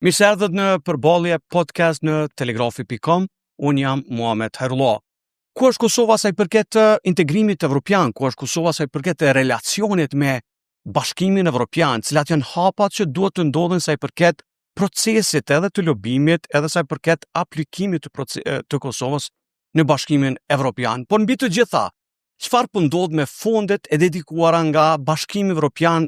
Mirë se erdhët në përballje podcast në telegrafi.com. Unë jam Muhamet Hairullah. Ku është Kosova sa i përket integrimit evropian? Ku është Kosova sa i përket relacionit me Bashkimin Evropian? Cilat janë hapat që duhet të ndodhin sa i përket procesit edhe të lobimit, edhe sa i përket aplikimit të Kosovës në Bashkimin Evropian? Por mbi të gjitha, çfarë po ndodh me fondet e dedikuara nga Bashkimi Evropian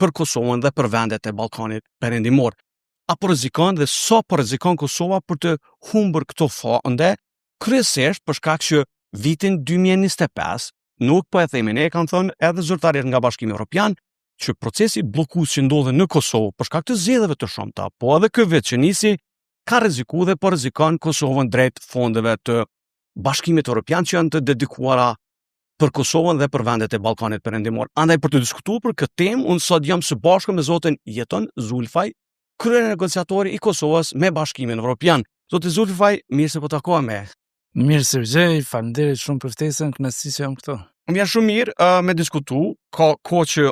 për Kosovën dhe për vendet e Ballkanit Perëndimor? Apo rrezikon dhe sa po rrezikon Kosova për të humbur këto fonde, kryesisht për shkak që vitin 2025, nuk po e themi ne, kanë thënë edhe zyrtarët nga Bashkimi Evropian, që procesi bllokues që ndodhe në Kosovë për shkak të zgjedhjeve të shumta, po edhe ky vit që nisi, ka rrezikuar dhe po rrezikon Kosovën drejt fondeve të Bashkimit Evropian që janë të dedikuara për Kosovën dhe për vendet e Ballkanit Perëndimor. Andaj për të diskutuar për këtë temë, unë sot jam së bashku me zotin Jeton Zulfaj, krye negociatori i Kosovës me Bashkimin Evropian. Zoti Zulfaj, mirë se po takohemi. Mirë se vjej, faleminderit shumë për ftesën, kënaqësi që jam këtu. Më vjen shumë mirë me diskutu, ka kohë që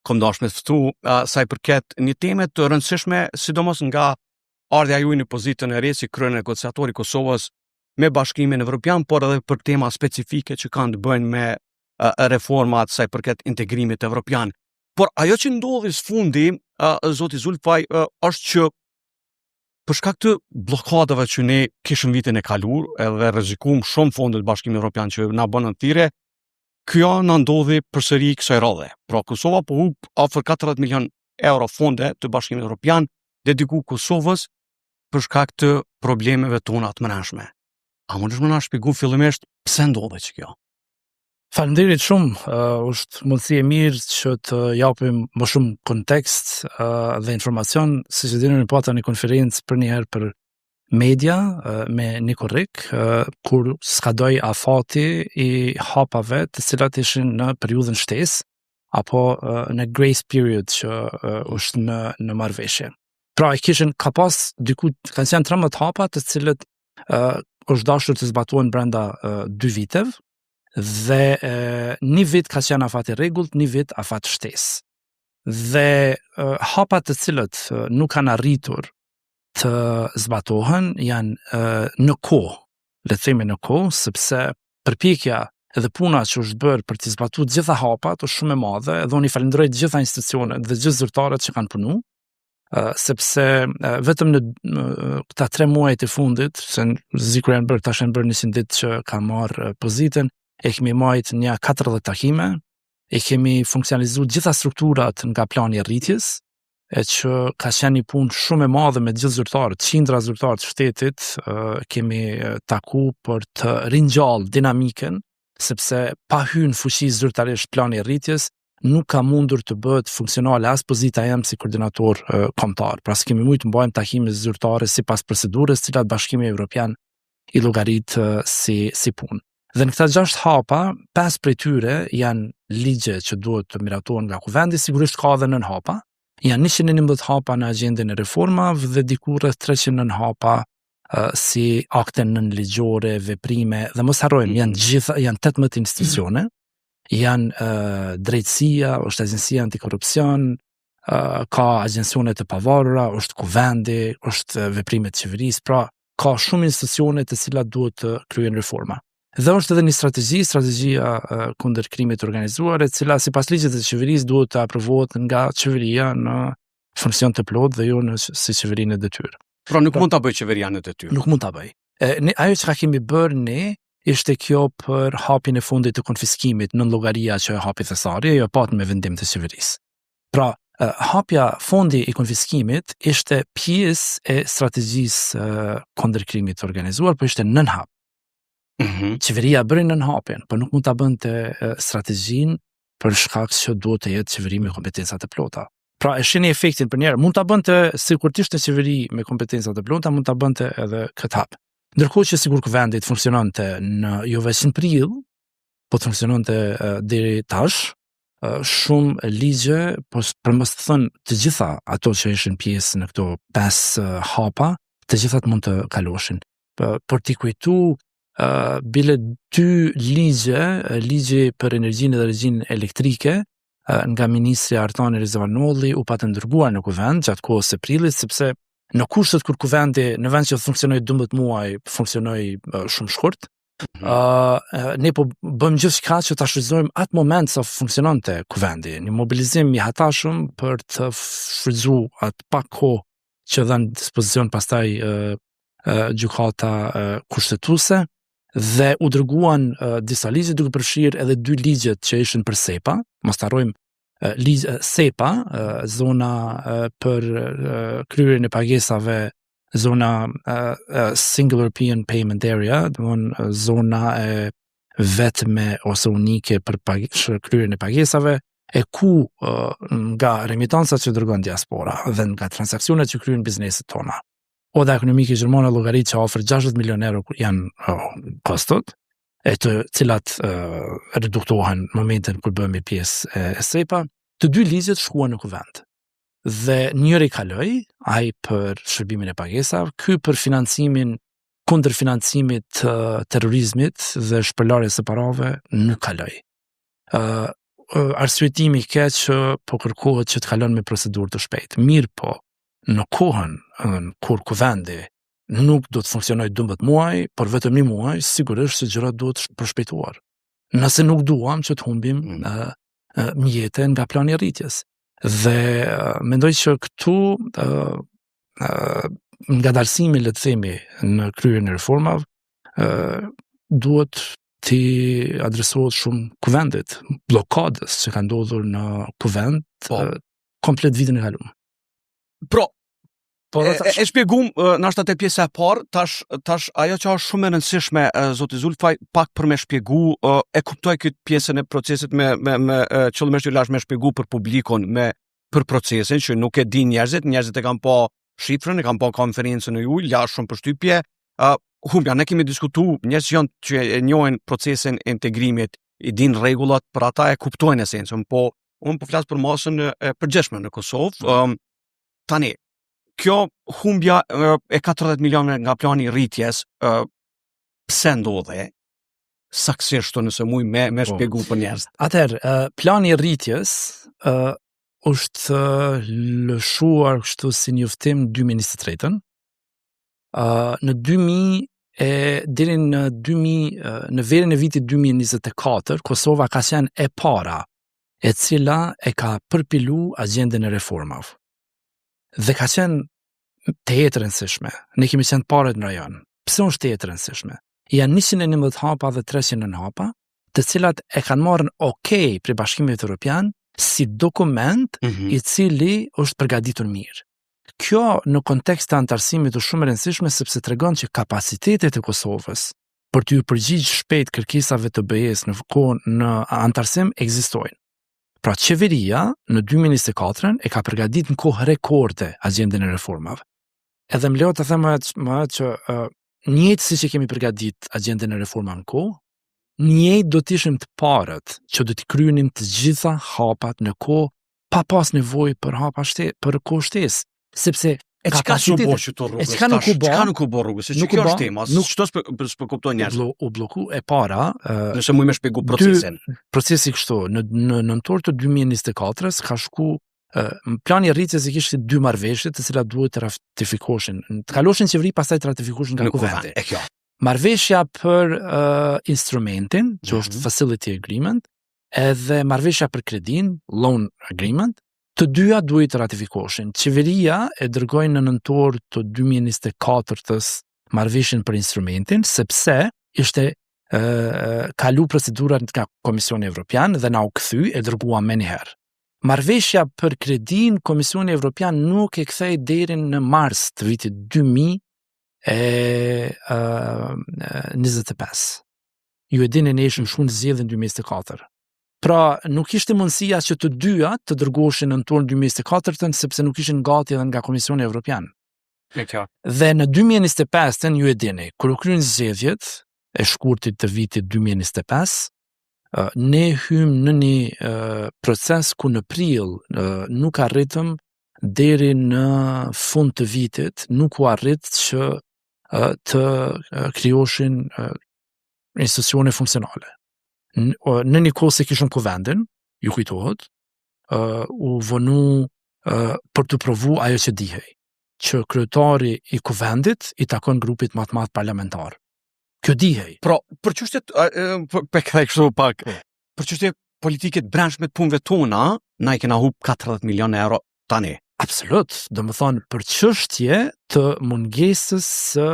kam dashur me ftu sa i përket një teme të rëndësishme, sidomos nga ardha juaj në pozitën e re si krye negociatori i Kosovës me Bashkimin Evropian, por edhe për tema specifike që kanë të bëjnë me reformat sa i përket integrimit evropian. Por ajo që ndodhi sfundi, zoti Zulfaj, është që për shkak të bllokadave që ne kishim vitin e kaluar, edhe rrezikuam shumë fondet e Bashkimit Evropian që na bënën thirrje, kjo na ndodhi përsëri kësaj radhe. Pra Kosova po humb afër 40 milion euro fonde të Bashkimit Evropian dediku Kosovës për shkak të problemeve tona të brendshme. A mundesh më na shpjegoj fillimisht pse ndodhi kjo? Faleminderit shumë, është mundësi e mirë që të japim më shumë kontekst dhe informacion, siç e dini, pata një konferencë për një herë për media me Nikorik, kur skadoi afati i hapave të cilat ishin në periudhën shtesë apo në grace period që është në marrëveshje. Pra ka pas diku kanë qenë 13 hapa të cilët është dashur të zbatohen brenda 2 viteve. Dhe një vit ka qenë afat i rregullt, një vit afat shtesë. Dhe hapat të cilët nuk kanë arritur të zbatohen janë në kohë, le të themi në kohë, sepse përpjekja edhe puna që është bërë për të zbatuar të gjitha hapat është shumë e madhe, dhe unë i falenderoj të gjitha institucionet dhe gjithë zyrtarët që kanë punu, sepse vetëm në këta 3 muajt e fundit, se zikur janë bërë, tash janë bërë 100 ditë që ka marrë pozitën, e kemi marrë një 40 takime, e kemi funksionalizuar gjitha strukturat nga plani i rritjes, e që ka qenë një punë shumë e madhe me gjithë zyrtarët, qindra zyrtarët të shtetit, kemi taku për të ringjallë dinamiken, sepse pa hyrë në fuqi zyrtarisht plani i rritjes, nuk ka mundur të bëhet funksionale as pozita jam si koordinator kombëtar. Pra s'kemi mujtë të bëjmë takime zyrtare sipas procedurës, cilat Bashkimi Evropian i llogarit si punë. Dhe në këta 6 hapa, 5 prej tyre janë ligje që duhet të miratohen nga kuvendi, sigurisht ka edhe 9 hapa. Janë 111 hapa në agjendën e reformave dhe diku rreth 309 hapa si akte nënligjore, veprime, dhe mos harrojmë, janë 18 institucione, janë drejtësia, është agjencia antikorrupsion, ka agjencione të pavarura, është kuvendi, është veprimet të qeverisë, pra ka shumë institucione të cilat duhet të kryejnë reforma. Dhe është edhe një strategjia kundër krimit të organizuar, e cila sipas ligjit të qeverisë duhet të aprovohet nga qeveria në funksion të plot dhe jo si qeverinë e detyrë. Pra nuk mund ta bëj qeveria në detyrë. Nuk mund ta bëj. Ajo që kemi bërë ne ishte kjo për hapjen e fundit të konfiskimit në llogaria që e hapi thesari, ajo pat me vendim të qeverisë. Pra hapja fondi i konfiskimit ishte pjesë e strategjisë kundër krimit të organizuar, por ishte nën hap. Qeveria bëri nën hapjen, por nuk mund ta bënte strategjinë për shkak që duhet të jetë qeveri me kompetenca të plota. Pra e shihni efektin për njerë, mund ta bënte sikur të ishte qeveri me kompetenca të plota, mund ta bënte edhe këtë hap. Ndërkohë që sigur kuvendit funksiononte jo vetëm në prill, po funksiononte deri tash, shumë ligje, po për mos të thënë të gjitha ato që ishin pjesë në këto 5 hapa, të gjithat mund të kaloshin. Për t'i kujtu bile 2 ligje për energjinë dhe energjinë elektrike nga ministri Artani Rizvanolli u patën dërguar në kuvend gjatë kohës së prillit, sepse Në kushtet kur kuvendi në vend që funksionoi 12 muaj, funksionoi shumë shkurt. Ne po bëjmë gjithçka që ta shfrytëzojmë atë moment sa funksiononte kuvendi, një mobilizim i hatashëm për të shfrytzuar atë pak kohë që dha në dispozicion pastaj gjykata kushtetuese dhe u dërguan disa ligje duke përfshirë edhe 2 ligjet që ishin për SEPA, mos harrojmë SEPA, zona për kryerjen e pagesave, zona Single European Payment Area, domthonë zona e vetme ose unike për kryerjen e pagesave, e ku nga remitancat që dërgon diaspora dhe nga transaksionet që kryen bizneset tona. Oda ekonomike gjermane llogarit që ofër 60 milion euro janë kostot, e të cilat reduktohen në momentin kur bëhemi pjesë e SEPA. Të 2 ligjet shkuan në kuvend. Dhe njëri kaloi, ai për shërbimin e pagesave, ky për financimin kundër financimit të terrorizmit dhe shpërlarjes së parave nuk kaloi. Arsyetimi i keq që po kërkohet që të kalon me procedurë të shpejtë. Mirë po, në kohën kur kuvendi nuk do të funksionojë 12 muaj, por vetëm 1 muaj, sigurisht se gjërat duhet përshpejtuar. Nëse nuk duam që të humbim mjete nga plani i rritjes. Dhe mendoj që këtu ngadalësimi, le të themi, në kryerjen e reformave duhet të adresohet shumë kuvendit, blokadës që ka ndodhur në kuvend komplet vitin e kaluar. E shpjegum nashta te pjesa e parë, tash ajo që është shumë e rëndësishme, zoti Zulfaj, pak për me shpjegu, e kuptoj këtë pjesën e procesit me qëllimisht lash me shpjegu për publikun, për procesin që nuk e din njerëzit e kanë pa shifrën, e kanë pa konferencën e juaj, la shumë përshtypje. Humbja, ne kemi diskutu, njerëz që e njohin procesin e integrimit, i din rregullat, për ata e kuptojnë esencën, po unë po flas për masën e përgjithshme në Kosovë. Tani kjo humbja e 40 milionëve nga plani i rritjes, pse ndodhe? Saktësisht nëse muj me shpjegu për njerëz. Atëherë, plani i rritjes është lëshuar kështu si njoftim 2023. Në 2000 deri në verën e vitit 2024, Kosova ka qenë e para e cila e ka përpilu agjendën e reformave. Dhe ka qenë të jetë rëndësishme. Ne kemi qenë parët në rajon. Pse është të jetë rëndësishme? Janë 111 hapa dhe 300 hapa, të cilat e kanë marrën okej për Bashkimit Evropian si dokument i cili është përgatitur mirë. Kjo në kontekst të antarësimit është shumë e rëndësishme sepse tregon që kapacitetet e Kosovës për të përgjigjur shpejt kërkesave të BE-s në antarësim ekzistojnë. Pra qeveria në 2024 e ka përgatitur në kohë rekorde agjendën e reformave. Edhe më lejo të them më që njëjtë siç e kemi përgatitur agjendën e reformave në kohë, njëjtë do të ishim të parët që do të kryenim të gjitha hapat në kohë pa pas nevojë për hapa për kohë shtesë, sepse Çka nuk u bë rrugës, se kjo është tema, çdo s'po kupton njerëz. U bloku e para, nëse mund më shpjegoj procesin. Procesi kështu, në nëntor të 2024-s ka shku plani i rritjes i kishte 2 marrëveshje të cilat duhet të ratifikoheshin. Të kaloshin qeveri, pastaj të ratifikoheshin nga kuvendi. Marrëveshja për instrumentin, që është Facility Agreement, edhe marrëveshja për kredin, Loan Agreement. Të dyja duhet të ratifikoheshin. Qeveria e dërgoi në nëntor të 2024-s marrëveshjen për instrumentin, sepse ishte kalu procedurat nga Komisioni Evropian dhe na u kthy e dërgua më njëherë. Marrëveshja për kredin, Komisioni Evropian nuk e kthei deri në mars të vitit 2025. Ju e dini ne ishim shumë të zgjedhën 2024. Pra, nuk ishte mundësia që të dyja të dërgoheshin në nëntor 2024 sepse nuk ishin gati edhe nga Komisioni Evropian. Dhe në 2025 ju e dini, kur u kryen zgjedhjet e shkurtit të vitit 2025, ne hym në një proces ku në prill nuk arritëm deri në fund të vitit, nuk u arrit që të krijoheshin institucione funksionale. Në një kohë se kishëm kuvendin, ju kujtohet, u vonu për të provu ajo që dihej. që kryetari i kuvendit i takon grupit më të madh parlamentar. Kjo dihej. Pra, për çështjet për kështu pak. Për çështje politike të brendshme të punëve tona, na i kena humb 40 milionë euro tani. Absolut, do më thonë për çështje të mungesës së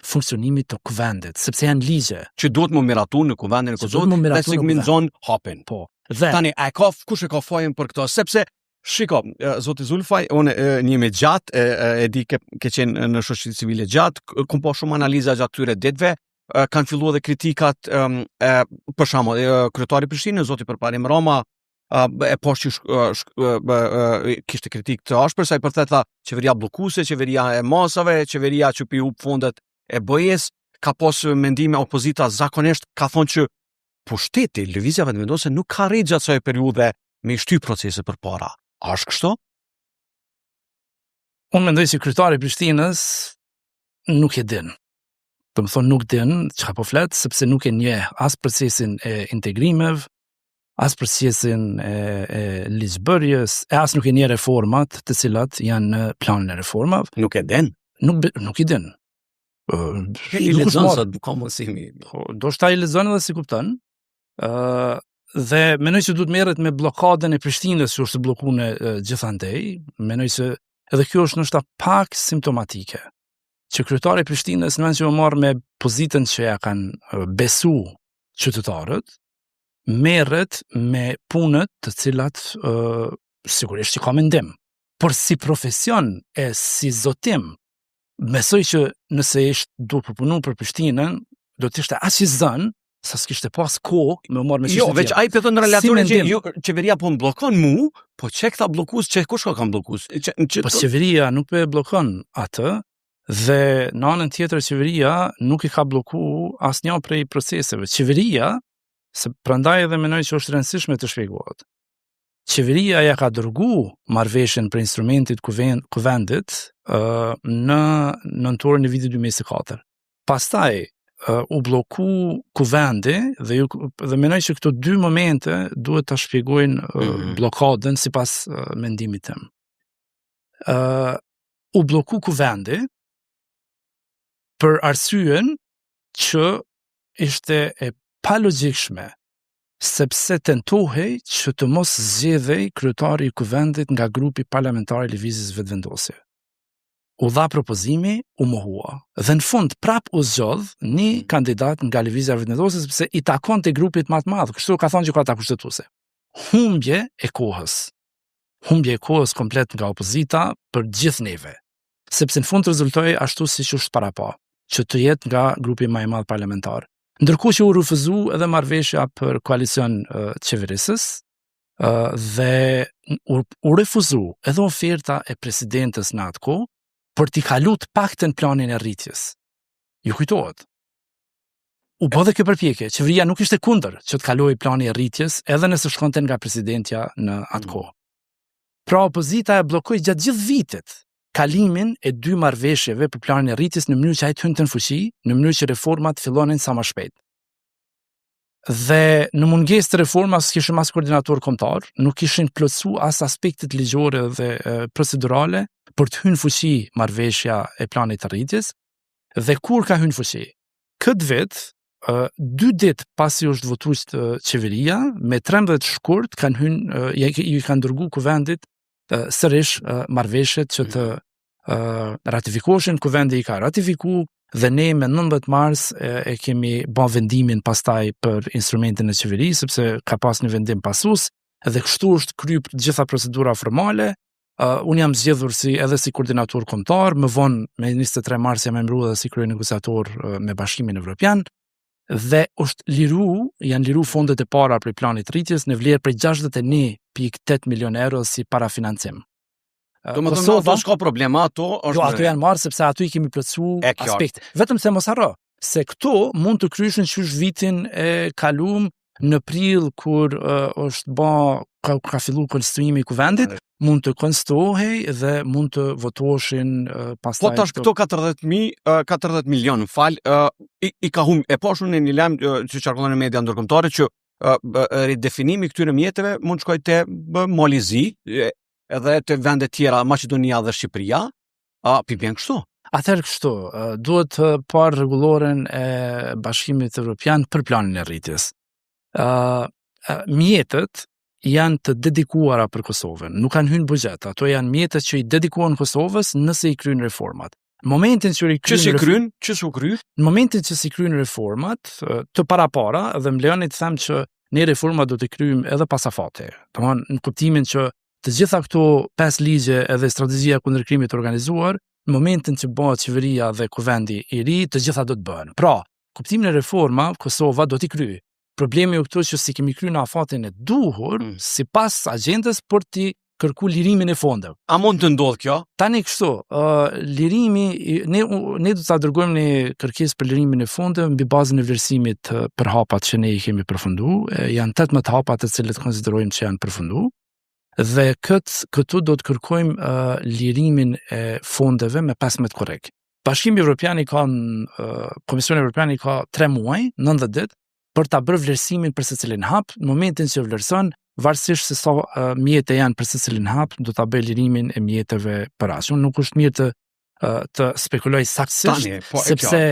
funksionimit të kuvendit, sepse janë ligje. Që duhet më miratu në kuvendin e Kosovës dhe segmentzon hapin. Po. Dhe tani, kush e ka fajin për këto? Sepse, shiko, zoti Zulfaj, unë një me gjatë, e di ke qenë në shoqëri civile gjatë, kom po shumë analiza gjatë tyre ditëve, kanë filluar edhe kritikat, për shembull, kryetari i Prishtinës, zoti Përparim Rama, e poshtë kishte kritik të ashpër sa i përthet qeveria bllokuese, qeveria e masave, qeveria që pi hub fondet e BE-s, ka pas mendime opozita zakonisht ka thonë që pushteti, lëvizja vendimendose nuk ka rrit gjatë kësaj periudhe me shty procese përpara. A është kështu? Unë mendoj se kryetari i Prishtinës nuk e din. Do të thonë nuk din çka po flet, sepse nuk e njeh as procesin e integrimeve, as procesin e ligjbërjes, as nuk e njeh reformat të cilat janë në planin e reformave. Nuk e din? Nuk i din. I lexon sa ka mësimi. Do shta i lexon edhe si kupton. Dhe mendoj se duhet merret me bllokadën e Prishtinës që është bllokuar gjithandej. Mendoj se edhe kjo është ndoshta pak simptomatike. Që kryetari i Prishtinës në vend që u marr me pozitën që ja kanë besu qytetarët, merret me punët të cilat sigurisht që ka mendim. Por si profesion e si zotim, besoj që nëse ishte duhet përpunu për Prishtinën, do të ishte aq i zënë, sa s'kishte pas kohë me marrë me çështje. Jo, veç ai pëton në relatorin që qeveria po mblokon mu, po çe këta bllokues, kush ka bllokues? Po qeveria nuk po e bllokon atë, dhe në anën tjetër qeveria nuk i ka bllokuar asnjë prej proceseve. Qeveria, se prandaj edhe mendoj që është rëndësishme të shpjegohet. Qeveria ja ka dërgu marrëveshjen për instrumentit kuvendit në nëntorin e vitit 2024. Pastaj u bloku kuvendi dhe mendoj që këto dy momente duhet ta shpjegojnë blokadën sipas mendimit tim. U bloku kuvendi për arsyen që ishte e palogjikshme, sepse tentohej që të mos zgjedhej kryetari i kuvendit nga grupi parlamentar i Lëvizjes Vetëvendosje. U dha propozimi, u mohua. Dhe në fund prap u zgjodh një kandidat nga Lëvizja Vetëvendosje sepse i takonte grupit më të madh, kështu ka thonë gjykata kushtetuese. Humbje e kohës komplet nga opozita për gjithë neve. Sepse në fund rezultoi ashtu siç është parapa, që të jetë nga grupi më i madh parlamentar. Ndërkohë që u refuzu edhe marrëveshja për koalicion qeverisës dhe u refuzu edhe oferta e presidentes në atë kohë për t'i kaluar paktën planin e rritjes. Ju kujtohet? U bë dhe kjo përpjekje, qeveria nuk ishte kundër që të kalojë plani e rritjes edhe nëse shkonte nga presidentja në atë kohë. Pra opozita e bllokoi gjatë gjithë vitit kalimin e dy marrëveshjeve për planin e rritjes në mënyrë që ai të hynte në fuqi, në mënyrë që reformat fillonin sa më shpejt. Dhe në mungesë të reformas kishim as koordinator kombëtar, nuk kishin plotësuar as aspektet ligjore dhe procedurale për të hyrë në fuqi marrëveshja e planit të rritjes. Dhe kur ka hyrë në fuqi? Këtë vit, 2 ditë pasi është votuar qeveria, me 13 shkurt kanë hyrë, i kanë dërguar kuvendit sërish marrëveshjet që të ratifikoheshin, kuvendi i ka ratifikuar dhe ne me 19 mars e kemi bën vendimin pastaj për instrumentin e qeverisë, sepse ka pas një vendim pasues dhe kështu është kryer gjitha procedura formale. Unë jam zgjedhur edhe si koordinator kombëtar, më vonë me 23 mars jam emëruar edhe si kryenegociator me Bashkimin Evropian dhe janë liru fondet e para për planit rritjes në vlerë prej 61.8 milion euro si parafinancim. Do më thënë, do s'ka problema, ato janë marrë sepse ato i kemi plotësuar aspekt. Vetëm se mos harro, se këto mund të kryeshin qysh vitin e kaluar në prill kur ka filluar konstituimi i kuvendit, mund të konstituohej dhe mund të votoheshin pastaj. Po tash këto 40 milion, i ka humbur e pashun në një lajm që qarkullon në media ndërkombëtare që ridefinimi këtyre mjeteve mund të shkojë te Malizi, edhe të vende tjera, Maqedonia dhe Shqipëria, Pi bjen kështu. Atëherë kështu, duhet të parë rregulloren e Bashkimit Evropian për planin e rritjes. Mjetet janë të dedikuara për Kosovën, nuk kanë hyrë buxhet. Ato janë mjetet që i dedikohen Kosovës nëse i kryen reformat. Në momentin që su kry? Në momentin që si kryen reformat, të para, dhe më lejoni të them që ne reformat do të kryejmë edhe pas afate. Domthonë në kuptimin që të gjitha këto 5 ligje edhe strategjia kundër krimit të organizuar, në momentin që bëhet qeveria dhe kuvendi i ri, të gjitha do të bëhen. Pra, kuptimin e reforma, Kosova do t'i kryejë. Problemi u këtu që si kemi kryer në afatin e duhur, sipas agjendës për t'i kërku lirimin e fondeve. A mund të ndodhë kjo? Tani kështu, lirimi, ne do të dërgojmë një kërkesë për lirimin e fondeve mbi bazën e vlerësimit për hapat që ne i kemi përfundu. Janë 18 hapat të cilët konsiderojmë që janë përfundu. Dhe këtu do të kërkojmë lirimin e fondeve me 15 korrekt. Bashkimi Evropian Komisioni Evropian ka 3 muaj, 90 ditë, për ta bërë vlerësimin për secilin hap. Në momentin që vlerëson, varësisht se sa mjete janë për secilin hap, do ta bëj lirimin e mjeteve për as. Nuk është mirë të spekuloj saktësisht, sepse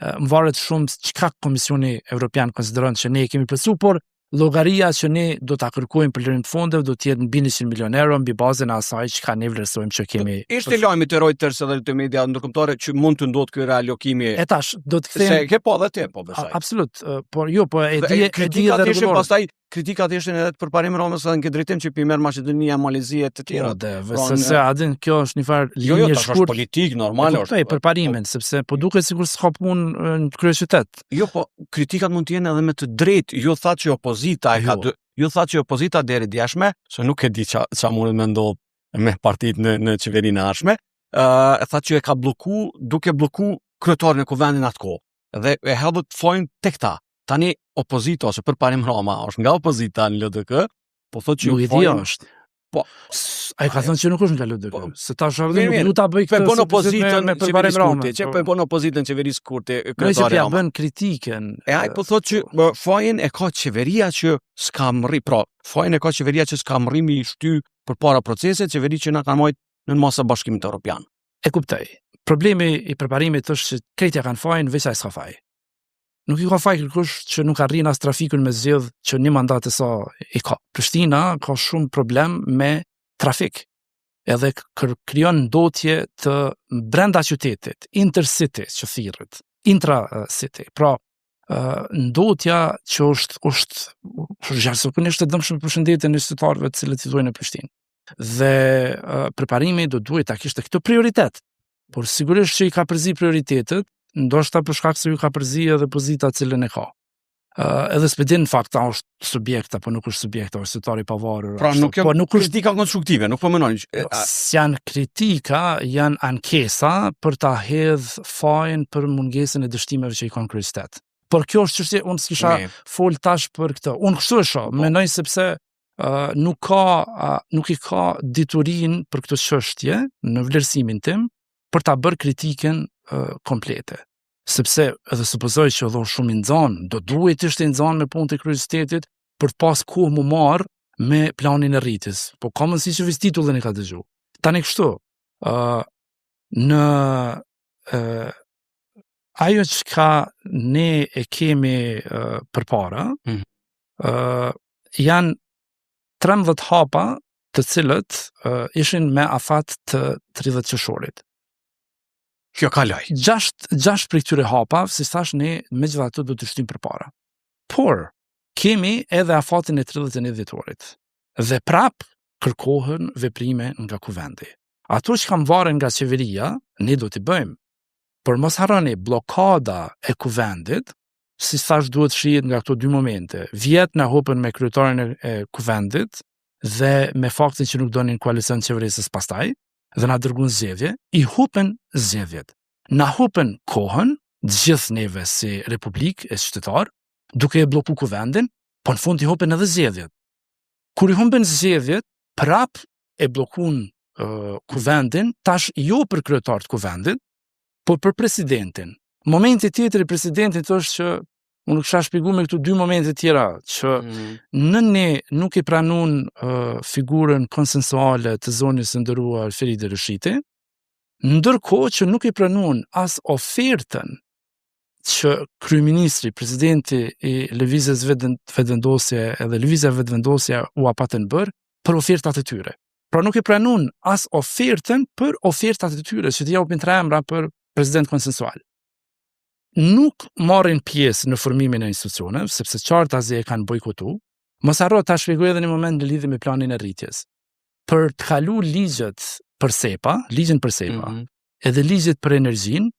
më varet shumë çka Komisioni Evropian konsideron që ne kemi plotësuar, por llogaria që ne do ta kërkojmë për lirim të fondeve do të jetë mbi 100 milionë euro mbi bazën e asaj që ne vlerësojmë që kemi. Ishte lajmi të Reuters edhe të media ndërkombëtare që mund të ndodhë ky realokimi. E tash do të kthejmë. Se ke po edhe ti po besoj. Absolut, por jo, po e di edhe rregullor. Pastaj kritikat ishin edhe të përparim Romës edhe në këtë drejtim që merr Maqedonia, Malezia e të tjera. Se adin kjo është një farë linje shkurt politik normale është. Po përparimin, sepse po duket sikur s'ka punë në kryeqytet. Jo, po kritikat mund të jenë edhe me të drejtë. Ju thatë që opozita ju thatë që opozita deri djeshme, se nuk e di ça mund të ndodhë me partitë në qeverinë e ardhshme, e thatë që e ka duke blloku kryetarin e kuvendit atë kohë. Dhe e hedhët fojnë tek ta. Tani opozita ose përparim Roma është nga opozita në LDK, po thotë që nuk i di është. Po, ai ka thënë që nuk është nga LDK. Se tash nuk du ta bëj këtë me opozitën me përparim Roma. Që po bën opozitën qeverisë kurte kryetari Roma. Bën kritikën. Ai po thotë që fojin e ka qeveria që s'ka mri, fojin e ka qeveria që s'ka mri mi shty përpara procesit, qeveri që na kanë marrë në masë Bashkimit Evropian. E kuptoj. Problemi i përparimit është që krejtja kanë fajin, veç ai s'ka faj. Nuk i ka faj kërkush që nuk arrin as trafikun me zgjedh që një mandat e sa i ka. Prishtina ka shumë problem me trafik. Edhe krijon ndotje të brenda qytetit, intercity që thirret, intra-city. Pra, ndotja që është jashtëzakonisht e dëmshme për shëndetin e qytetarëve të cilët jetojnë në Prishtinë. Dhe preparimi do duhet ta kishte këtë prioritet. Por sigurisht që i ka përzi prioritetet, ndoshta për shkak se ju ka përzi edhe pozita cilën e ka. Edhe s'pedin në fakt ta është subjekt apo nuk është subjekt, është qytetari i pavarur. Pra nuk është kritika konstruktive, nuk po mendoni. Janë kritika, janë ankesa për ta hedh fajin për mungesën e dështimeve që i kanë kryeqytet. Por kjo është çështje, unë s'kisha fol tash për këtë. Unë kështu e shoh, mendoj sepse nuk i ka diturinë për këtë çështje në vlerësimin tim për ta bërë kritikën komplete. Sepse edhe supozoj që do shumë i nxanë, do duhet ishte i nxanë me punë të kryeqytetit për të pas kohë më marr me planin e rritjes. Po ka mundësi që vetë titullin e ka dëgju. Tani kështu, ajo që ne e kemi përpara, janë 13 hapa të cilët ishin me afat të 30 qershorit. Kjo kaloj. 6 prej këtyre hapave, si thash, ne megjithatë do të shtyjmë përpara. Por kemi edhe afatin e 31 dhjetorit. Dhe prap kërkohen veprime nga kuvendi. Ato që kanë varen nga qeveria, ne do t'i bëjmë. Por mos harroni, blokada e kuvendit, si thash, duhet shihet nga këto 2 momente. Vjet na hopën me kryetarin e kuvendit dhe me faktin që nuk donin koalicion qeverisës pastaj, dhe na dërguan zgjedhje, i hupen zgjedhjet. Na hupen kohën, gjithë neve si Republikë e qytetar, duke e blloku kuvendin, po në fund i hupen edhe zgjedhjet. Kur i humben zgjedhjet, prap e bllokun kuvendin, tash jo për kryetar të kuvendit, por për presidentin. Momenti tjetër i presidentit është që unë kisha shpjeguar me këtu 2 momente tjera që në ne nuk i pranun figurën konsensuale të zonës së nderuar Feride Rëshiti, ndërkohë që nuk I pranuan as ofertën që kryeministri, presidenti I lëvizjes vetëvendosje edhe lëvizja vetëvendosja u patën bërë për ofertat e tyre. Pra nuk I pranuan as ofertën për ofertat e tyre që t'i japin 3 emra për president konsensual. Nuk marrin pjesë në formimin e institucioneve, sepse qartazi e kanë bojkotu. Mos harro ta shpjegoj edhe në moment në lidhje me planin e rritjes. Për të kaluar ligjet për SEPA, ligjin për SEPA, edhe ligjet për energjinë,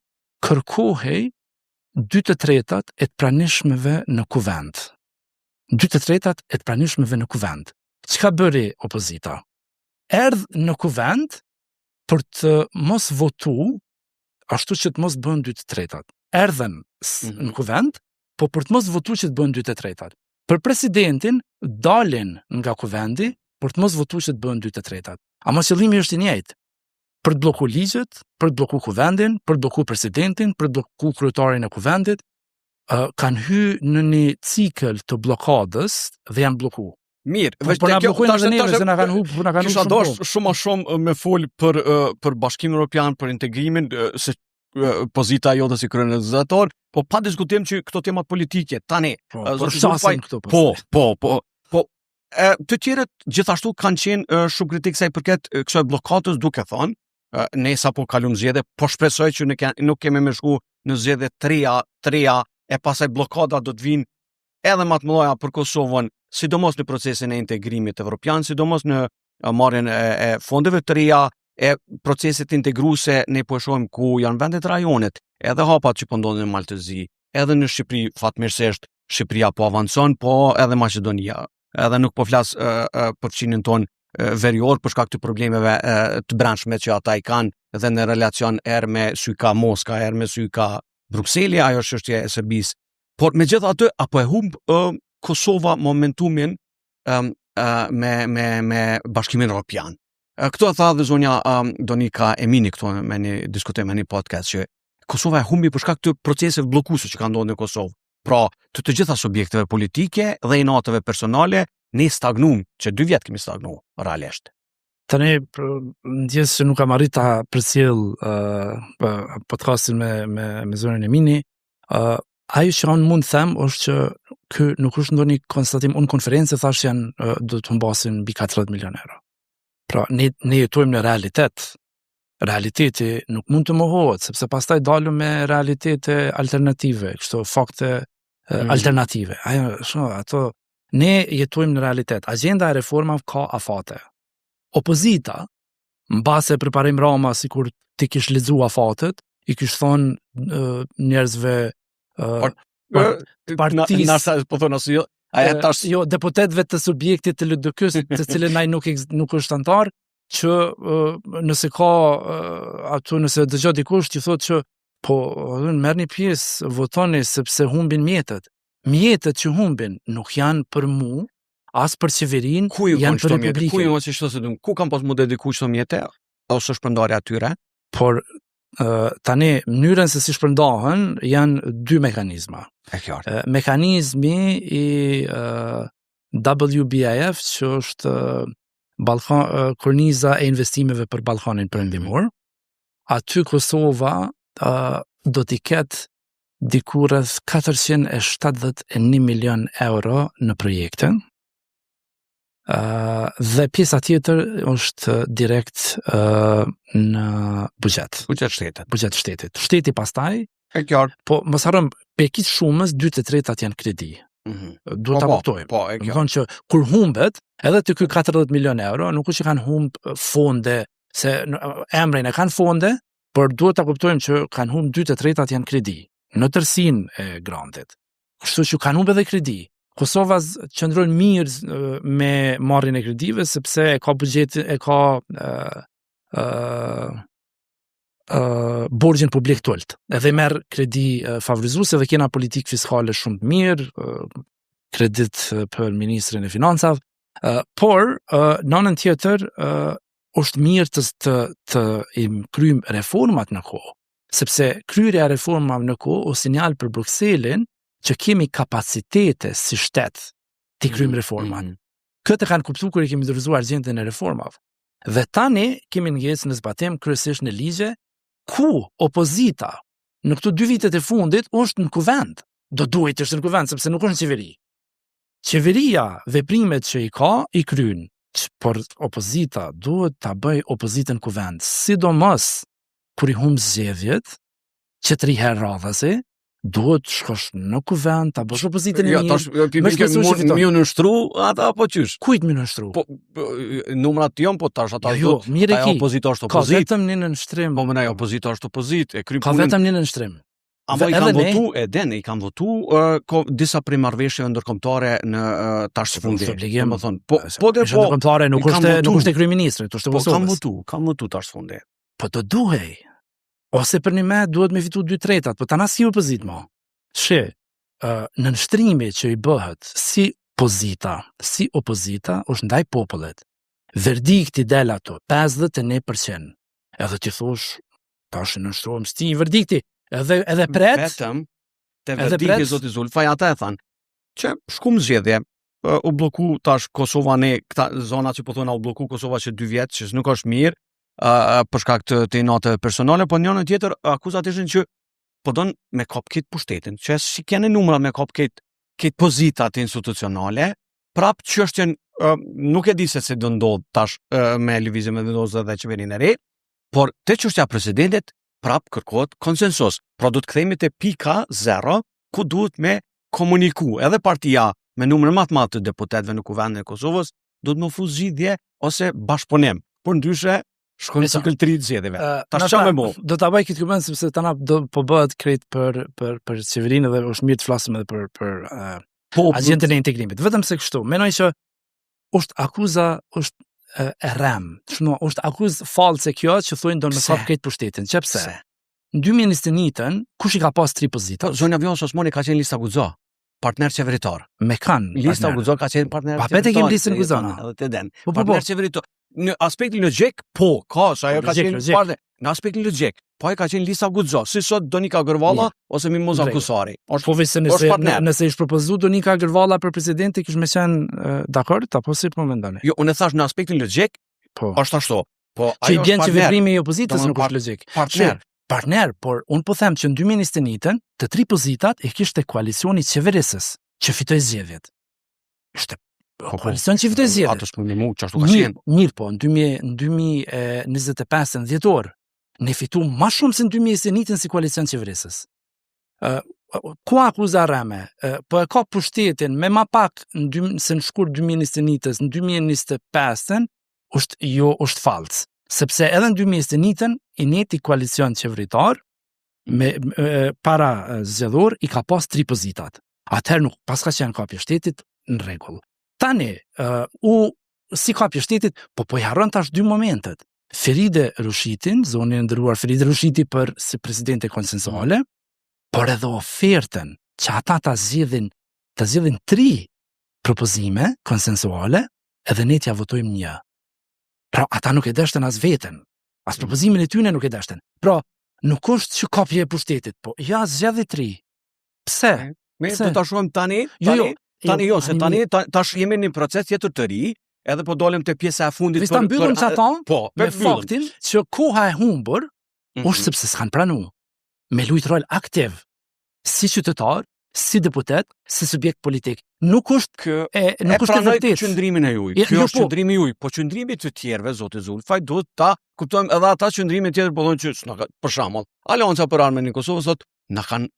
kërkohej 2/3 e të pranishmeve në kuvend. 2/3 e të pranishmeve në kuvend. Çka bëri opozita? Erdh në kuvend për të mos votu, ashtu që të mos bën 2/3. Erdhen në kuvend, po për të mos votu që të bën 2/3. Për presidentin dalin nga kuvendi për të mos votu që të bën 2/3. Ama qëllimi është I njëjtë. Për të bloku ligjet, për të bloku kuvendin, për të bloku presidentin, për të bloku kryetarin e kuvendit, kanë hyrë në një cikël të blokadës dhe janë bloku. Mirë, po na blokojnë edhe neve se na kanë humbur, na kanë kisha dosh shumë me fol për Bashkimin Evropian, për integrimin, se pozita jote si kryeorganizator, po pa diskutim që këto temat politike tani të tjerët gjithashtu kanë qenë shumë kritik sa I përket kësaj blokadës, duke thënë ne sapo kalum zgjedhje, po shpresoj që nuk kemi më shku në zgjedhje treja e pastaj blokada do të vinë edhe më të mëdha për Kosovën, sidomos në procesin e integrimit evropian, sidomos në marrjen e fondeve të reja, e procesit integruese ne po shohim ku janë vendet rajonet, edhe hapat që po ndodhin në Maltëzi, edhe në Shqipëri fatmirësisht Shqipëria po avancon, po edhe Maqedonia. Edhe nuk po flas për fshinin ton verior për shkak të problemeve të brendshme që ata I kanë dhe në relacion me sy ka Moska, me sy ka Brukseli, ajo është çështja e Serbisë. Por megjithatë apo e humb Kosova momentumin me Bashkimin Evropian. Këto e tha dhe zonja Donika Emini këto me një diskutim me një podcast që Kosova e humbi për shkak të proceseve bllokuese që kanë ndodhur në Kosovë. Pra, të gjitha subjekteve politike dhe I natëve personale, ne stagnum, që 2 vjet kemi stagnu, realisht. Tani, ndjes që nuk kam arrit ta përcjell podcastin me zonën Emini, ajo që unë mund të them është që ky nuk është ndonjë konstatim, unë konferencë thash janë do të humbasin mbi 40 milionë euro. Pra, ne jetojmë në realitet. Realiteti nuk mund të mohohet, sepse pastaj dalëm me realitete alternative, kështu fakte alternative. Ato ne jetojmë në realitet. Agenda e reformave ka afate. Opozita, mbase përparim rama sikur ti kish lexuar afatet, I kish thonë njerëzve partisë po thonë asoj jo deputetëve të subjektit të LDK-s, të cilën ai nuk është antar, që nëse ka nëse dëgjon dikush që thotë që po merrni pjesë, votoni sepse humbin mjetet. Mjetet që humbin nuk janë për mu, as për qeverinë, janë për Republikën. Ku kanë pas mu dediku çdo mjete ose shpërndarja atyre? Por tani mënyrën se si shpërndahen janë 2 mekanizma. Mekanizmi I WBIF që është korniza e investimeve për Ballkanin Perëndimor. Aty Kosova do t'i ketë diku rreth 471 milion euro në projekte. Dhe pjesa tjetër është direkt në buxhet. Buxhet shtetit. Shteti pastaj, po mos harrojm, pe kiç shumës 2/3 janë kredi. Duhet ta kuptojmë. Do thonë që kur humbet, edhe të ky 40 milion euro, nuk është që kanë humb fonde, se emrin e kanë fonde, por duhet ta kuptojmë që kanë humb 2/3 janë kredi në tërsinë e grantit. Kështu që kanë humb edhe kredi. Kosova qëndron mirë me marrjen e kredive sepse e ka buxhetin, e ka borxhin publik të ulët. Edhe merr kredi favorizuese dhe kena politikë fiskale shumë të mirë, kredit për ministrin e financave, por në anën tjetër është mirë të kryjm reformat në kohë, sepse kryerja e reformave në kohë është sinjal për Brukselin që kemi kapacitete si shtet të kryjm reformat. Këtë kanë kuptuar kur I kemi dorëzuar agjendën e reformave. Dhe tani kemi ngjesë në zbatim kryesisht në ligje ku opozita në këto 2 vitet e fundit është në kuvend. Do duhet të është në kuvend, sepse nuk është në qeveri. Qeveria, veprimet që i ka, i kryen. Por opozita duhet ta bëj opozitën në kuvend. Sidomos kur i humb zgjedhjet, që 3 herë radhasi, duhet shkosh në kuvend, ta bësh opozitën e mirë. Më nështru ata apo qysh? Kujt më nështru? Po numrat jon, po tash ata mirë ki. Opozita është Ka opozit. vetëm një nënshtrim. Po mënaj opozita është opozit, e kry Ka punën. vetëm një nënshtrim. Ama i kanë votu, i kanë votu disa prej marrëveshjeve ndërkombëtare në tash së fundit. Domethënë, ndërkombëtare nuk është e kryeministrit, është e Kosovës. Kanë votu tash së fundit. Po të duhej. Ose për një me duhet me fitu 2/3, po tana si opozit mo. Në nështrimi që i bëhet si opozita është ndaj popullit. Verdikti del ato 51%. Edhe ti thosh, tash në nështruam sti verdikti. Edhe pret. Vetëm te verdikti zoti Zulfaj ata e thanë që shkum zgjedhje, u bloku tash Kosova këta zona që po thona u bloku Kosova që 2 vjet, që nuk është mirë. Për shkak të notave personale, po njëra tjetër akuzat ishin që po don me kap këtë pushtetin, që si kanë numra me kap këtë pozitat institucionale, prap çështjen nuk e di se do ndodh tash me lëvizjen me vendosje dhe qeverinë e re, por te çështja e presidentit prap kërkohet konsensus. Pra do të kthehemi te pika 0 ku duhet me komuniku edhe partia me numër më të madh të deputetëve në kuvendin e Kosovës do të më ofrojë zgjidhje ose bashkëpunim. Por ndryshe shkon cikël 3 zgjedhjeve. Tash çfarë më bë? Do ta bëj këtë koment sepse tana do po bëhet krejt për qeverinë dhe është mirë të flasim edhe për agjentën e integrimit. Vetëm se kështu, mendoj që është akuza është e rrem. Është akuzë false kjo që thonë do të kap këtë pushtetin. Çepse? Në 2021 kush i ka pas 3 pozita? Zonja Vjosa Osmani ka qenë lista Guxo, partner qeveritor. Me kanë. Lista Guxo ka qenë partner qeveritor. Pa vetë kemi listën Guxona. Edhe te den. Partner qeveritor. Në aspektin logjik, po, ka, sa ajo ka qenë partner. Në aspektin logjik, po ai ka qenë lista Guxo, si sot Donika Gërvalla ose Mimoza Kusari. Po vetë nëse ish propozu Donika Gërvalla për presidenti kish më qenë dakord apo si po mendoni? Jo, unë thash në aspektin logjik, po. Është ashtu. Po ajo që vjen që veprimi i opozitës nuk është logjik. Partner, por unë po them që në 2021 të 3 pozitat e kishte koalicioni qeverisës që fitoi zgjedhjet. Ishte koalicion që fitoi zgjedhjet. Ato s'mund më çashtu ka qenë. Mirë po, në 2025 në dhjetor ne fitu më shumë se në 2021 si koalicion qeverisës. Ku akuza rreme? Po e ka pushtetin me më pak se në shkurt 2021-s, në 2025-ën është falc. Sepse edhe në 2021-ën i njëjti koalicion qeveritar me para zgjedhor i ka pas 3 pozitat. Atëherë nuk pas ka qenë kapi i shtetit në rregull. Tani si kapi i shtetit, po i harron tash 2 momentet. Feride Rushitin, zonin e ndëruar Feride Rushiti për si presidente konsensuale, por edhe ofertën që ata ta zgjidhin 3 propozime konsensuale, edhe ne t'ja votojmë 1. Pra, ata nuk e deshten as veten, as propozimin e tyne nuk e deshten. Pra, nuk është që kapje e pushtetit, po ja zgjedhi 3. Pse? Me do ta shohim tani, se tani tash jemi në një proces tjetër të ri, edhe po dolem te pjesa e fundit për mbyllim çata, me faktin që koha e humbur është sepse s'kan pranuar me lujt rol aktiv si qytetar, si deputet, si subjekt politik. Nuk është e vërtetë qëndrimin e juaj. Ky është qëndrimi juaj, po qëndrimi të tjerëve, zoti Zulfaj, duhet ta kuptojmë edhe ata qëndrime tjetër po thonë që për shembull, Alianca për Armën e Kosovës sot na kanë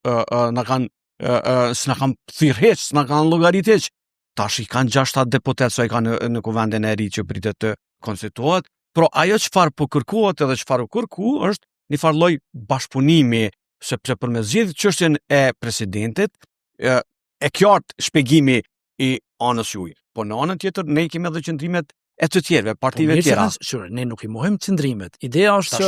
s'na kanë thirrë hiç, s'na kanë llogaritë hiç. Tash i kanë 6-7 deputet sa i kanë në kuvendin e ri që pritet të konstituohet. Por ajo çfarë po kërkohet edhe çfarë kërku është një farë lloj bashkëpunimi, sepse përmes zgjedhjes çështjen e presidentit e qartë shpjegimi i anës juaj. Po në anën tjetër ne kemi edhe qëndrimet e të tjerëve, partive tjera. Ne nuk i mohojmë qëndrimet. Ideja është që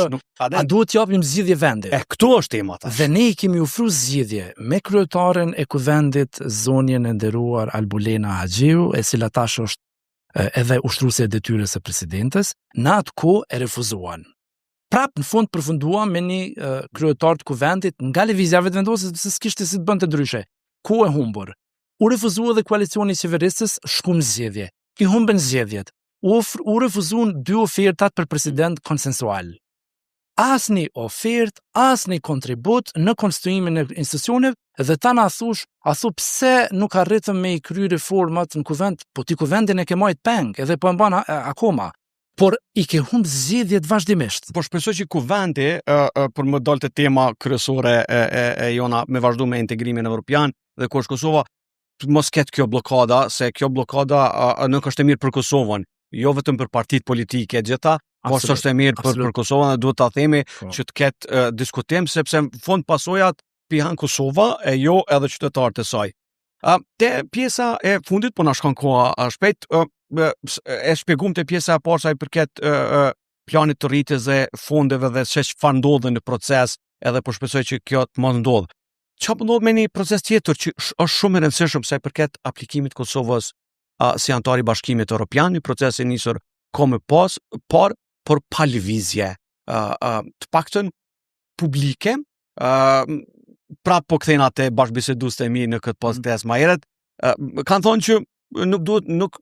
a duhet t'japim zgjidhje vendit. Këtu është tema tash. Dhe ne i kemi ofruar zgjidhje me kryetaren e kuvendit, zonjën e nderuar Albulena Haxhiu, e cila tash është edhe ushtruese e detyrës së presidentes, në atë kohë e refuzuan. Prap në fund përfunduam me një kryetar të kuvendit nga lëvizja vetëvendosë se s'kishte si të bënte ndryshe. Ku e humbur. U refuzua dhe koalicioni i qeverisës shkum zgjedhje. I humbën zgjedhjet. U refuzuan 2 ofertat për president konsensual. asnjë ofertë, asnjë kontribut në konstruimin e institucioneve dhe ta na thu pse nuk arritëm me I kry reformat në kuvend, po ti kuvendin e ke marrë peng, edhe po e mban akoma. Por I ke humbë zgjedhjet vazhdimisht. Po shpresoj që kuvendi për më dalë të tema kryesore e jona me vazhdu me integrimin evropian dhe ku është Kosova, mos ketë kjo blokada, se kjo blokada nuk është e mirë për Kosovën, jo vetëm për partitë politike gjitha, po është e mirë për Kosovën dhe duhet ta themi që të ketë diskutim, sepse në fund pasojat pihan Kosova e jo edhe qytetarët e saj. Te pjesa e fundit, po na shkon koha shpejt, e shpjegum te pjesa e parë sa I përket planit të rritjes dhe fondeve dhe se çfarë ndodh në proces, edhe po shpresoj që kjo të mos ndodh. Çfarë po ndodh me një proces tjetër që është shumë I rëndësishëm sa I përket aplikimit të Kosovës si antar I Bashkimit Evropian, një proces I nisur kohë më parë, por pa lëvizje, të paktën publike. Prap po kthejnë atë bashkëbisedues të mi në këtë podcast më herët, kanë thonë që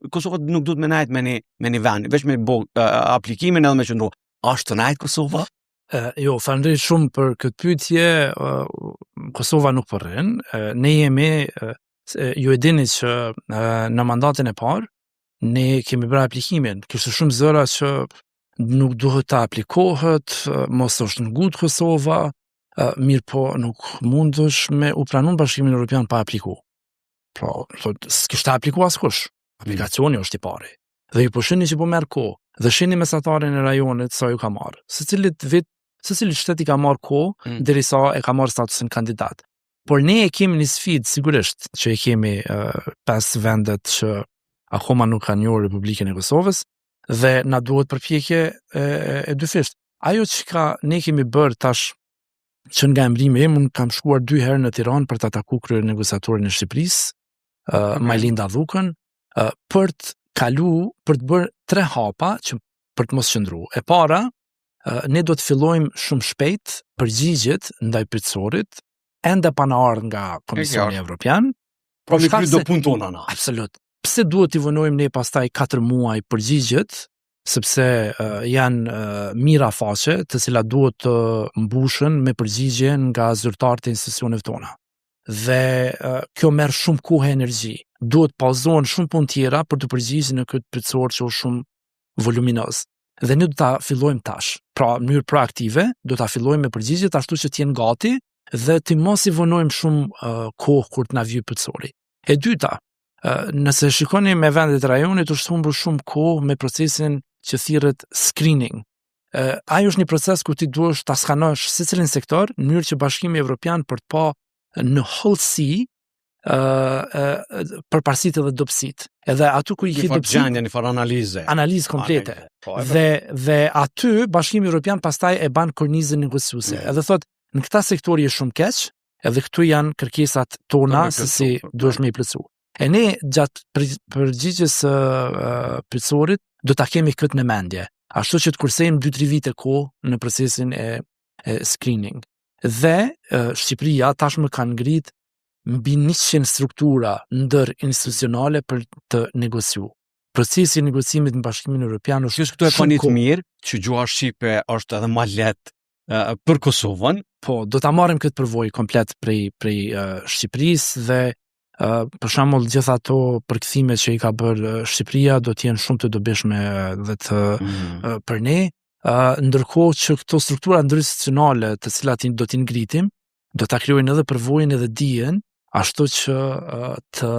Kosova nuk duhet me najt me një vend, veç me aplikimin edhe me qëndru. Ashtë të najt Kosova? Jo, falënderit shumë për këtë pyetje. Kosova nuk po rrin. Ne jemi, ju e dini që në mandatin e parë ne kemi bërë aplikimin. Kishte shumë zëra që nuk duhet të aplikohet, mos është ngutë Kosova, mirë po nuk mundësh me u pranun Bashkimin Evropian pa apliku. Pra, s'kishte apliku askush. Aplikacioni është I pari. Dhe ju po shihni që po merr kohë, dhe shihni mesatarin e rajonit sa ju ka marrë. Secili shtet I ka marrë kohë derisa e ka marrë statusin kandidat. Por ne e kemi një sfidë sigurisht që e kemi 5 vendet që akoma nuk kanë njohur Republikën e Kosovës dhe na duhet përpjekje e dyfisht. Ajo që ne kemi bërë tash që nga emrimi im, unë kam shkuar 2 herë në Tiranë për të taku krye negociatorin e Shqipërisë, Majlinda Dhukën, për të bërë 3 hapa që për të mos qëndru. E para, ne do të fillojmë shumë shpejt përgjigjet ndaj Pritsorit, ende pa na ardhur nga Komisioni Evropian. Po mi kry do punë tona na. Absolut. Pse duhet t'i vënojmë ne pastaj 4 muaj përgjigjet, sepse janë mira faqe të cilat duhet të mbushen me përgjigje nga zyrtarët e institucioneve tona. Dhe kjo merr shumë kohë e energji. Duhet pauzohen shumë punë tjera për të përgjigjur në këtë pyetësor që është shumë voluminoz. Dhe ne do ta fillojmë tash. Pra, në mënyrë proaktive, do ta fillojmë me përgjigjet ashtu që të jenë gati dhe të mos I vënojmë shumë kohë kur të na vijë pyetësori. E dyta, nëse shikoni me vendet e rajonit, është humbur shumë kohë me procesin që thirret screening. Ajo është një proces ku ti duhesh ta skanosh secilin sektor në mënyrë që Bashkimi Evropian për të pa në hollësi përparësitë dhe dobësitë. Edhe aty ku I ke dobësitë, një farë analizë komplete. Dhe aty Bashkimi Evropian pastaj e ban kornizën negociuese. Edhe thot, në këta sektori është shumë keq, edhe këtu janë kërkesat tona se si duhesh me I plotësu. E ne gjatë përgjigjes së pyetësorit do ta kemi këtë në mendje, ashtu që të kursejmë 2-3 vite kohë në procesin e screening. Dhe Shqipëria tashmë ka ngrit mbi 100 struktura ndër institucionale për të negociuar. Procesi I negocimit në Bashkimin Evropian është këtu e pani të mirë që gjuha shqipe është edhe më lehtë për Kosovën. Po, do ta marrim këtë përvojë komplet prej Shqipërisë dhe për shembull gjithë ato përkthimet që I ka bërë Shqipëria do të jenë shumë të dobishme dhe të për ne, ndërkohë që këto struktura ndërinstitucionale të cilat do t'i ngritim, do ta krijojnë edhe përvojën edhe dijen, ashtu që të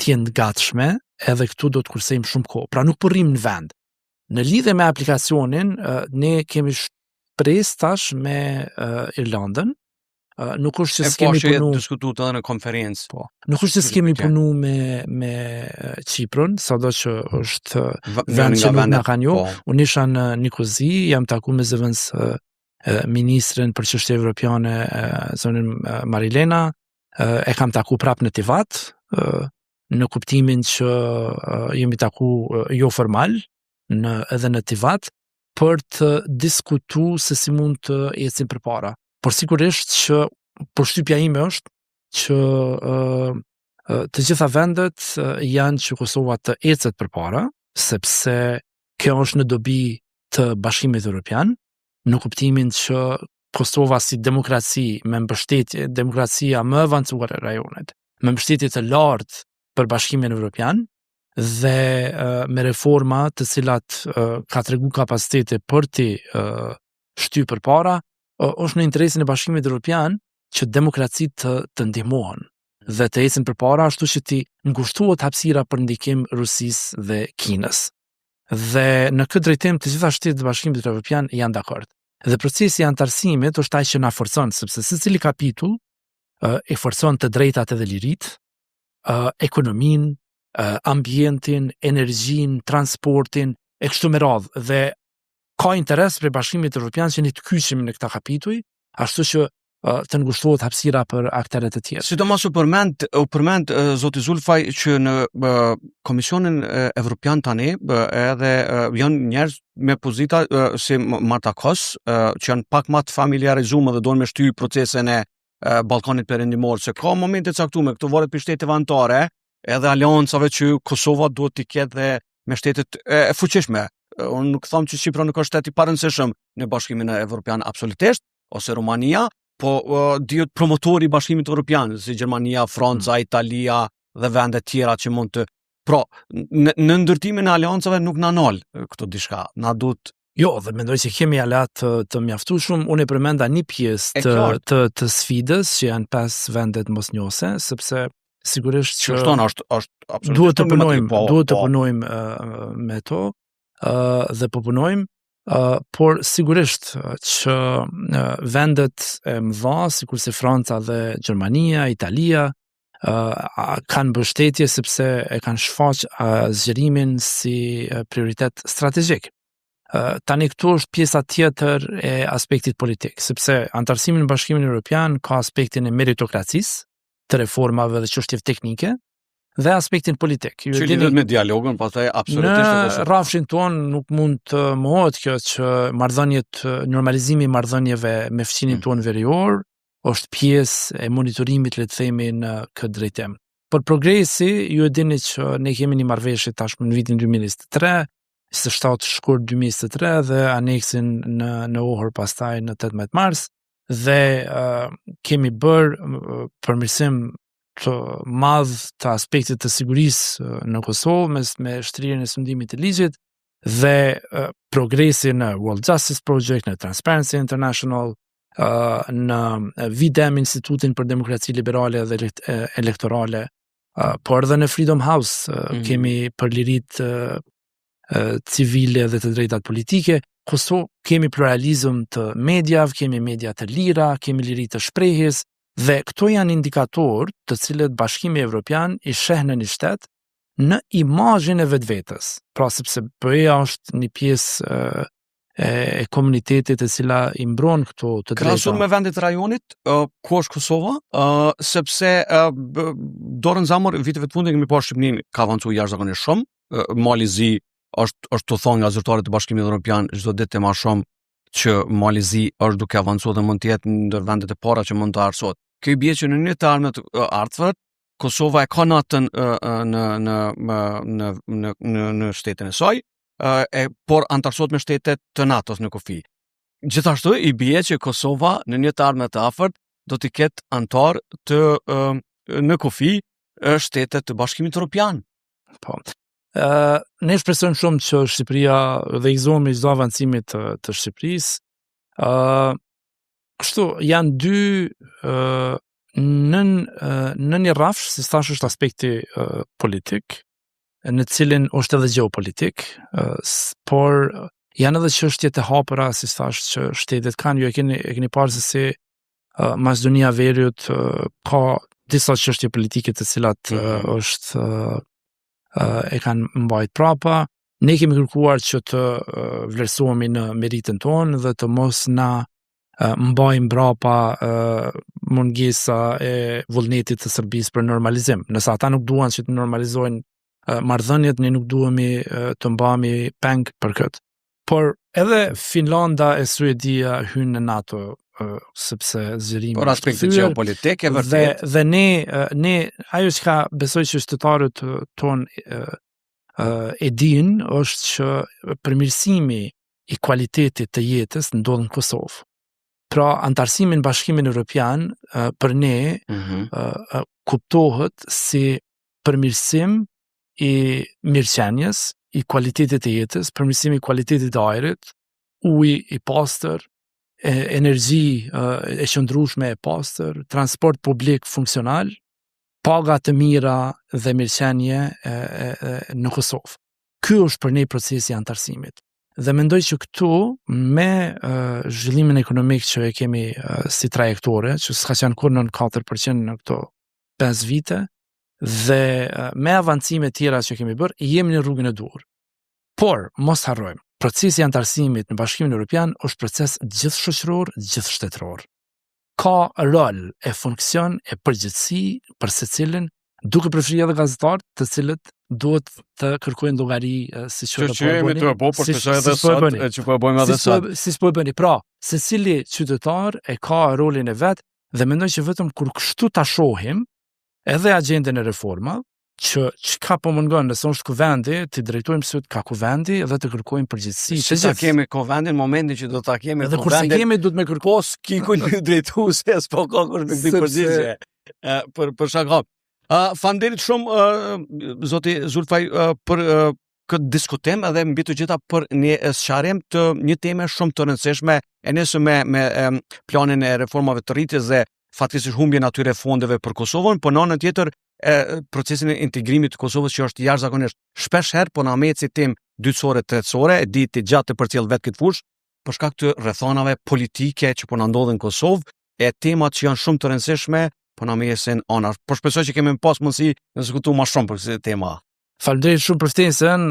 jenë gatshme, edhe këtu do të kursejmë shumë kohë. Pra nuk po rrim në vend. Në lidhje me aplikacionin, ne kemi shpresë tash me Irlandën. Nuk është që s'kemi punu diskutuar edhe në konferencë. Po. Nuk është që s'kemi punu me Çiprën, sado që është vend që nuk na kanë jo. Unë isha në Nikozi, jam taku me zëvendës ministrin për çështje evropiane zonin Marilena, e kam taku prap në Tivat, në kuptimin që jemi taku jo formal, edhe në Tivat, për të diskutuar se si mund të ecim përpara. Por sigurisht që përshtypja ime është që të gjitha vendet janë që Kosova të ecet përpara, sepse kjo është në dobi të Bashkimit Evropian, në kuptimin që Kosova si demokraci me mbështetje, demokracia më avancuar e rajonet, me mbështetje të lartë për Bashkimin Evropian dhe me reforma të cilat ka tregu kapacitete për të shty përpara, është në interesin e Bashkimit Evropian që demokracitë të ndihmohen dhe të ecën përpara ashtu që ti ngushtohet hapësira për ndikim Rusisë dhe Kinës. Dhe në këtë drejtim të gjitha shtetet e Bashkimit Evropian janë dakord. Dhe procesi i antarësimit është ai që na forcon, sepse secili kapitull e forcon të drejtat edhe liritë, ekonominë, ambientin, energjinë, transportin, e kështu me radhë. Dhe ka interes për Bashkimit Evropian që ne të kyçim në këta kapituj, ashtu që të ngushtohet hapësira për aktorët e tjerë. Sidomos u përmend zoti Zulfaj që në Komisionin Evropian tani edhe janë njerëz me pozita si Marta Kos që janë pak më të familiarizuar dhe doin me shty procesin e Ballkanit Perëndimor, se ka momente caktuar këto varet për shtetet anëtare, edhe aleancave që Kosova duhet të ketë dhe me shtetet e fuqishme. Unë nuk them që Shqipëria nuk është shtet i parëndësishëm në Bashkimin Evropian absolutisht, ose Rumania, po dihet promotori i Bashkimit Evropian, si Gjermania, Franca, Italia dhe vende tjera që mund të. Pra, në ndërtimin e aleancave nuk na nal këto diçka. Na duhet. Jo, dhe mendoj që kemi aleat të mjaftueshëm. Unë e përmenda një pjesë të sfidës që janë 5 vendet mosnjose, sepse sigurisht që është absolutisht duhet të punojmë me to dhe po punojmë. Por sigurisht që vendet e mëdha, sikur si Franca dhe Gjermania, Italia, kanë mbështetje sepse e kanë shfaq zgjerimin si prioritet strategjik. Tani këtu është pjesa tjetër e aspektit politik, sepse antarësimi në Bashkimin Evropian ka aspektin e meritokracisë, të reformave dhe çështjeve teknike, dhe aspektin politik. Që lidhet me dialogun, pastaj absolutisht në rrafshin ton nuk mund të mohohet kjo që normalizimi i marrëdhënieve me fqinin ton verior është pjesë e monitorimit, le të themi, në këtë drejtim. Por progresi, ju e dini që ne kemi një marrëveshje tashmë në vitin 2023, 27 shkurt 2023 dhe aneksin në Ohër pastaj në 18 mars, dhe kemi bërë përmirësim të madh të aspektit të sigurisë në Kosovë me shtrirjen e sundimit të ligjit dhe progresi në World Justice Project, në Transparency International, në VDEM, Institutin për Demokraci Liberale dhe Elektorale, por edhe në Freedom House kemi për liritë civile dhe të drejtat politike. Kosovë kemi pluralizëm të mediave, kemi media të lira, kemi liri të shprehjes. Dhe këto janë indikatorë të cilët Bashkimi Evropian i sheh në një shtet në imazhin e vetvetes. Pra sepse BE-ja është një pjesë e komunitetit e cila i mbron këto të drejta. Krahasuar me vendet e rajonit, ku është Kosova, sepse dorën zamër viteve të fundit kemi parë Shqipërinë ka avancuar jashtëzakonisht shumë. Mali Zi është të thonë nga zyrtarët e Bashkimit Evropian çdo ditë më shumë që Mali Zi është duke avancuar dhe mund të jetë ndër vendet e para që mund të arsohet. Kjo i bie që në një të ardhmet ardhmet Kosova e ka natën në shtetin e saj, por antarësohet me shtetet të NATO-s në kufi. Gjithashtu i bie që Kosova në një të ardhmet të afërt do të ketë antar në kufi shtetet të Bashkimit Evropian. Po. Ne shpresojmë shumë që Shqipëria dhe gëzohemi çdo avancimit të Shqipërisë. Kështu janë dy në një rrafsh, si thash, është aspekti politik, në cilin është edhe geopolitik, por janë edhe çështjet e hapura, si thash, që shtetet kanë. Ju e keni parë se si Maqedonia Veriut ka disa çështje politike të cilat e kanë mbajt prapa. Ne kemi kërkuar që të vlerësohemi në meritën tonë dhe të mos na mbajmë brapa mungesa e vullnetit të Serbisë për normalizim. Nëse ata nuk duan që të normalizojnë marrëdhëniet, ne nuk duhemi të mbahemi peng për këtë. Por edhe Finlanda e Suedia hynë në NATO, sepse zgjerimi por aspekti geopolitik e vërtet. Dhe ne ajo që besoj që qytetarët ton e din është që përmirësimi i kualitetit të jetës ndodh në Kosovë. Pra, antarësimi në Bashkimin Evropian për ne kuptohet si përmirësim i mirëqenjes, i kualitetit të jetës, përmirësim i kualitetit të ajrit, ujë i pastër, energji e qëndrueshme e pastër, transport publik funksional, paga të mira dhe mirëqenje në Kosovë. Ky është për ne procesi i antarësimit. Dhe mendoj që këtu, me zhvillimin ekonomik që e kemi si trajektore, që s'ka qenë kur në 4% në këto 5 vite, dhe me avancime tjera që kemi bërë, jemi në rrugën e duhur. Por, mos harrojmë, procesi i antarësimit në Bashkimin Evropian është proces gjithshoqëror, gjithshtetëror. Ka rol e funksion e përgjegjësi për secilin, duke përfshirë edhe gazetarët, të cilët duhet të kërkojnë llogari siç po e bëni. Pra, secili qytetar e ka rolin e vet dhe mendoj që vetëm kur kështu ta shohim edhe agjendën e reforma, që çka po mungon nëse është kuvendi, të drejtojmë syt ka kuvendi dhe të kërkojmë përgjegjësi. Si ta kemi kuvendin në momentin që do ta kemi edhe kur kemi duhet me kërkos kikun drejtuese, s'po ka kush me këtë përgjigje. Për shkak faleminderit shumë zoti Zulfaj për këtë diskutim edhe mbi të gjitha për një sqarim të një teme shumë të rëndësishme e nesër me planin e reformave të rritjes dhe fatkeqësisht humbjen atyre fondeve për Kosovën, por në anën tjetër procesin e integrimit të Kosovës që është jashtëzakonisht shpesh herë po na meci tim dytësore, tretësore, e di të gjatë të përcjell vetë këtë fushë për shkak të rrethanave politike që po na ndodhin në Kosovë, e temat që janë shumë të rëndësishme po na mesin anar. Por shpresoj që kemi pas mundësi të diskutojmë më shumë për këtë tema. Faleminderit shumë për ftesën,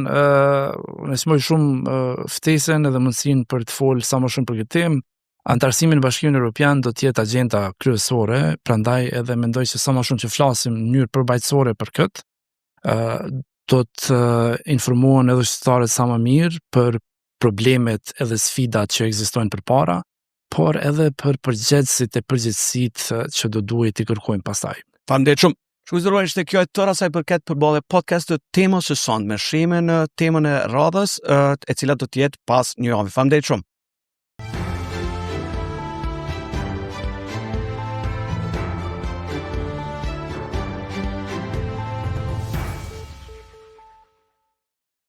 unë smoj shumë ftesën edhe mundësinë për të folë sa më shumë për këtë temë. Antarësimi në Bashkimin Evropian do të jetë agjenda kryesore, prandaj edhe mendoj se sa më shumë që flasim në mënyrë përballësore për këtë, do të informohen edhe qytetarët sa më mirë për problemet edhe sfidat që ekzistojnë përpara, por edhe për përgjegjësit e përgjegjësitë që do duhet të kërkojmë pastaj. Faleminderit shumë. Shkruajtëroj ishte kjo e tëra sa i përket përballje podcast të temës së sonte me shime në temën e radhës, e cila do të jetë pas një javë. Faleminderit shumë.